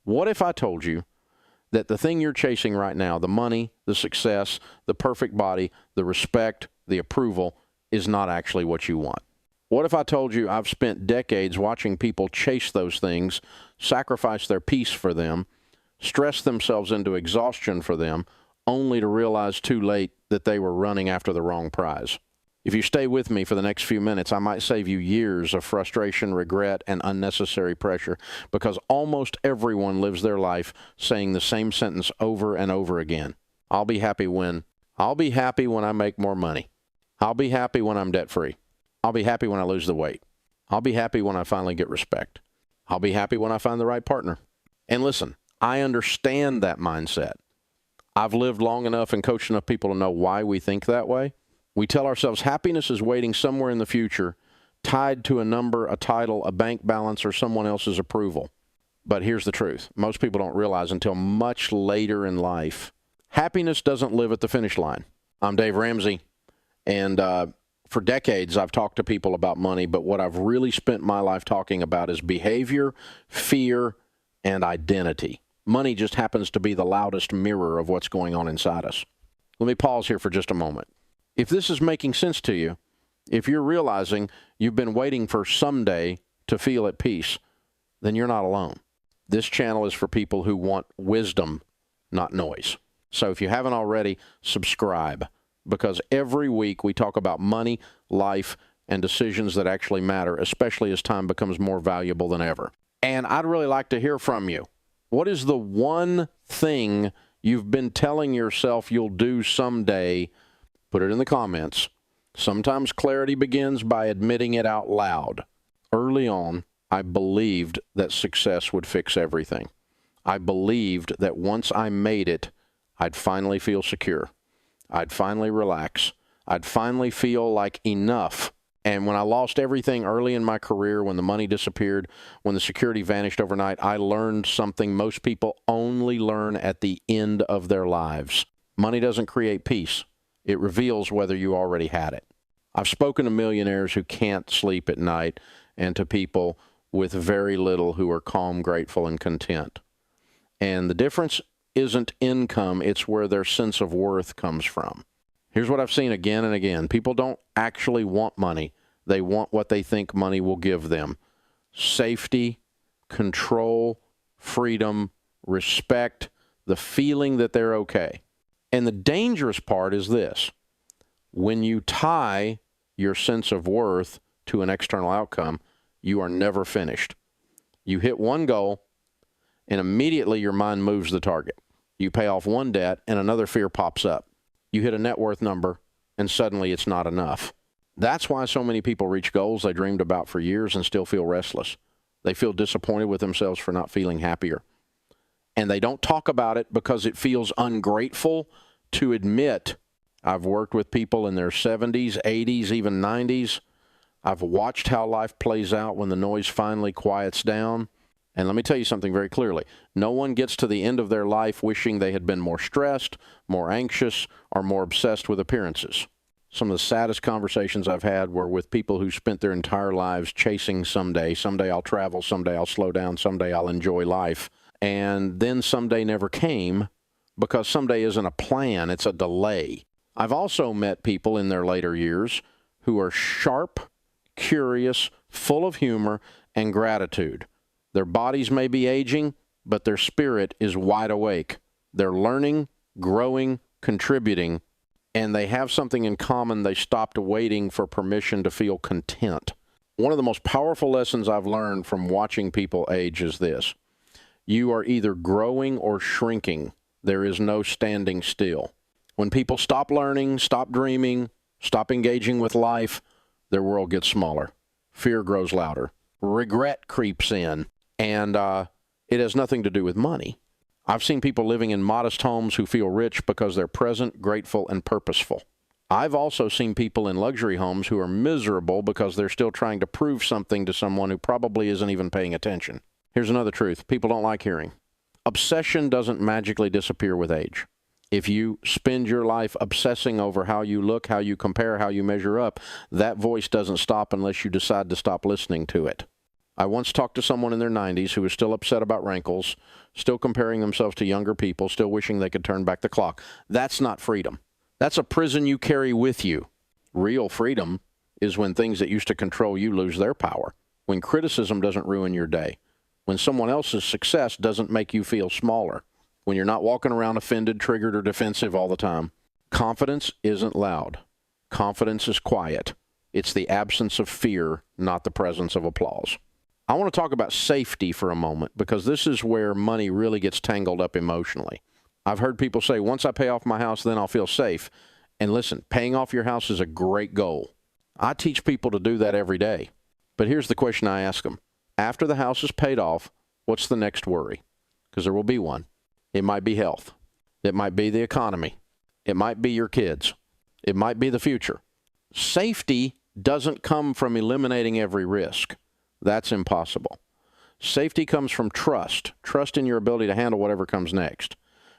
What if I told you that the thing you're chasing right now, the money, the success, the perfect body, the respect, the approval, is not actually what you want? What if I told you I've spent decades watching people chase those things, sacrifice their peace for them, stress themselves into exhaustion for them, only to realize too late that they were running after the wrong prize? If you stay with me for the next few minutes, I might save you years of frustration, regret, and unnecessary pressure, because almost everyone lives their life saying the same sentence over and over again. I'll be happy when I make more money. I'll be happy when I'm debt-free. I'll be happy when I lose the weight. I'll be happy when I finally get respect. I'll be happy when I find the right partner. And listen, I understand that mindset. I've lived long enough and coached enough people to know why we think that way. We tell ourselves happiness is waiting somewhere in the future, tied to a number, a title, a bank balance, or someone else's approval. But here's the truth. Most people don't realize until much later in life, happiness doesn't live at the finish line. I'm Dave Ramsey, and for decades I've talked to people about money, but what I've really spent my life talking about is behavior, fear, and identity. Money just happens to be the loudest mirror of what's going on inside us. Let me pause here for just a moment. If this is making sense to you, if you're realizing you've been waiting for someday to feel at peace, then you're not alone. This channel is for people who want wisdom, not noise. So if you haven't already, subscribe, because every week we talk about money, life, and decisions that actually matter, especially as time becomes more valuable than ever. And I'd really like to hear from you. What is the one thing you've been telling yourself you'll do someday? Put it in the comments. Sometimes clarity begins by admitting it out loud. Early on, I believed that success would fix everything. I believed that once I made it, I'd finally feel secure. I'd finally relax. I'd finally feel like enough. And when I lost everything early in my career, when the money disappeared, when the security vanished overnight, I learned something most people only learn at the end of their lives. Money doesn't create peace. It reveals whether you already had it. I've spoken to millionaires who can't sleep at night and to people with very little who are calm, grateful, and content. And the difference isn't income, it's where their sense of worth comes from. Here's what I've seen again and again. People don't actually want money. They want what they think money will give them. Safety, control, freedom, respect, the feeling that they're okay. And the dangerous part is this. When you tie your sense of worth to an external outcome, you are never finished. You hit one goal, and immediately your mind moves the target. You pay off one debt, and another fear pops up. You hit a net worth number, and suddenly it's not enough. That's why so many people reach goals they dreamed about for years and still feel restless. They feel disappointed with themselves for not feeling happier. And they don't talk about it because it feels ungrateful to admit. I've worked with people in their 70s, 80s, even 90s. I've watched how life plays out when the noise finally quiets down. And let me tell you something very clearly. No one gets to the end of their life wishing they had been more stressed, more anxious, or more obsessed with appearances. Some of the saddest conversations I've had were with people who spent their entire lives chasing someday. Someday I'll travel, someday I'll slow down, someday I'll enjoy life. And then someday never came because someday isn't a plan, it's a delay. I've also met people in their later years who are sharp, curious, full of humor, and gratitude. Their bodies may be aging, but their spirit is wide awake. They're learning, growing, contributing, and they have something in common. They stopped waiting for permission to feel content. One of the most powerful lessons I've learned from watching people age is this. You are either growing or shrinking. There is no standing still. When people stop learning, stop dreaming, stop engaging with life, their world gets smaller. Fear grows louder. Regret creeps in. And it has nothing to do with money. I've seen people living in modest homes who feel rich because they're present, grateful, and purposeful. I've also seen people in luxury homes who are miserable because they're still trying to prove something to someone who probably isn't even paying attention. Here's another truth people don't like hearing. Obsession doesn't magically disappear with age. If you spend your life obsessing over how you look, how you compare, how you measure up, that voice doesn't stop unless you decide to stop listening to it. I once talked to someone in their 90s who was still upset about wrinkles, still comparing themselves to younger people, still wishing they could turn back the clock. That's not freedom. That's a prison you carry with you. Real freedom is when things that used to control you lose their power, when criticism doesn't ruin your day, when someone else's success doesn't make you feel smaller, when you're not walking around offended, triggered, or defensive all the time. Confidence isn't loud. Confidence is quiet. It's the absence of fear, not the presence of applause. I want to talk about safety for a moment, because this is where money really gets tangled up emotionally. I've heard people say, once I pay off my house, then I'll feel safe. And listen, paying off your house is a great goal. I teach people to do that every day. But here's the question I ask them. After the house is paid off, what's the next worry? Because there will be one. It might be health. It might be the economy. It might be your kids. It might be the future. Safety doesn't come from eliminating every risk. That's impossible. Safety comes from trust. Trust in your ability to handle whatever comes next.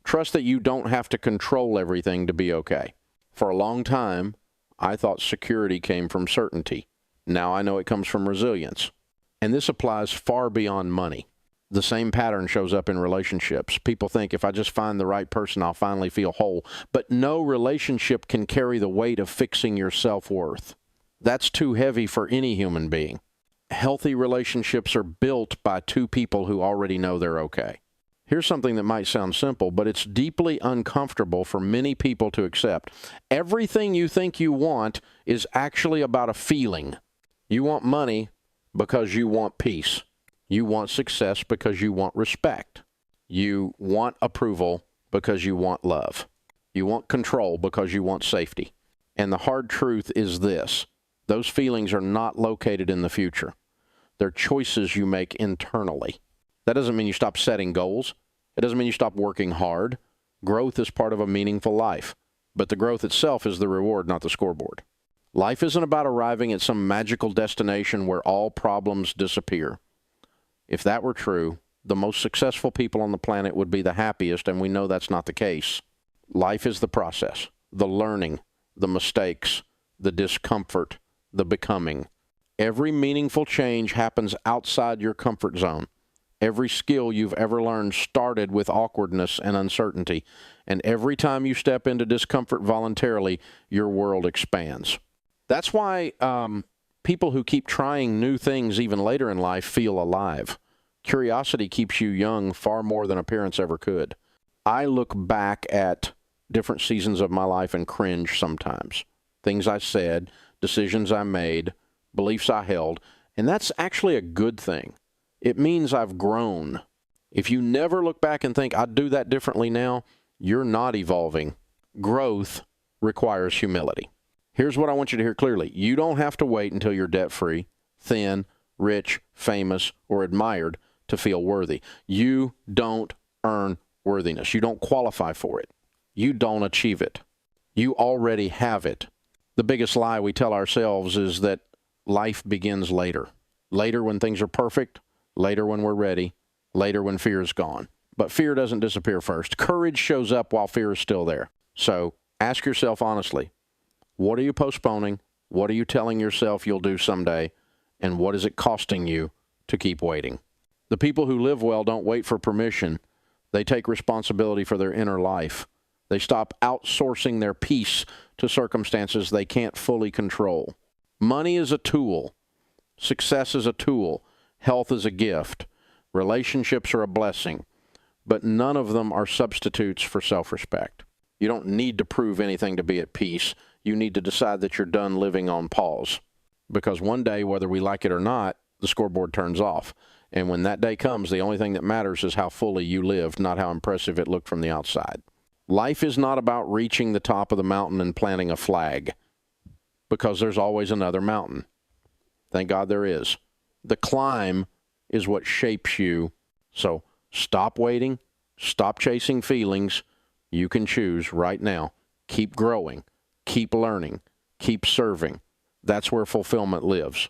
Trust that you don't have to control everything to be okay. For a long time, I thought security came from certainty. Now I know it comes from resilience. And this applies far beyond money. The same pattern shows up in relationships. People think if I just find the right person, I'll finally feel whole. But no relationship can carry the weight of fixing your self-worth. That's too heavy for any human being. Healthy relationships are built by two people who already know they're okay. Here's something that might sound simple, but it's deeply uncomfortable for many people to accept. Everything you think you want is actually about a feeling. You want money because you want peace. You want success because you want respect. You want approval because you want love. You want control because you want safety. And the hard truth is this: those feelings are not located in the future. They're choices you make internally. That doesn't mean you stop setting goals. It doesn't mean you stop working hard. Growth is part of a meaningful life, but the growth itself is the reward, not the scoreboard. Life isn't about arriving at some magical destination where all problems disappear. If that were true, the most successful people on the planet would be the happiest, and we know that's not the case. Life is the process, the learning, the mistakes, the discomfort, the becoming. Every meaningful change happens outside your comfort zone. Every skill you've ever learned started with awkwardness and uncertainty, and every time you step into discomfort voluntarily, your world expands. That's why people who keep trying new things even later in life feel alive. Curiosity keeps you young far more than appearance ever could. I look back at different seasons of my life and cringe sometimes. Things I said, decisions I made, beliefs I held, and that's actually a good thing. It means I've grown. If you never look back and think, I'd do that differently now, you're not evolving. Growth requires humility. Here's what I want you to hear clearly. You don't have to wait until you're debt-free, thin, rich, famous, or admired to feel worthy. You don't earn worthiness. You don't qualify for it. You don't achieve it. You already have it. The biggest lie we tell ourselves is that life begins later. Later when things are perfect, later when we're ready, later when fear is gone. But fear doesn't disappear first. Courage shows up while fear is still there. So ask yourself honestly, what are you postponing? What are you telling yourself you'll do someday? And what is it costing you to keep waiting? The people who live well don't wait for permission. They take responsibility for their inner life. They stop outsourcing their peace to circumstances they can't fully control. Money is a tool. Success is a tool. Health is a gift. Relationships are a blessing. But none of them are substitutes for self-respect. You don't need to prove anything to be at peace. You need to decide that you're done living on pause. Because one day, whether we like it or not, the scoreboard turns off. And when that day comes, the only thing that matters is how fully you lived, not how impressive it looked from the outside. Life is not about reaching the top of the mountain and planting a flag, because there's always another mountain. Thank God there is. The climb is what shapes you. So stop waiting. Stop chasing feelings. You can choose right now. Keep growing. Keep learning. Keep serving. That's where fulfillment lives.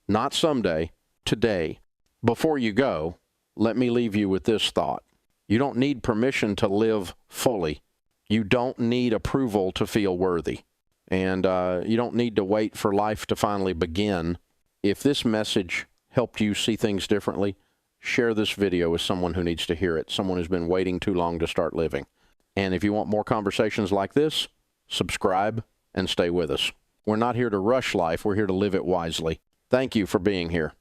Not someday, today. Before you go, let me leave you with this thought. You don't need permission to live fully. You don't need approval to feel worthy. And you don't need to wait for life to finally begin. If this message helped you see things differently, share this video with someone who needs to hear it, someone who's been waiting too long to start living. And if you want more conversations like this, subscribe and stay with us. We're not here to rush life. We're here to live it wisely. Thank you for being here.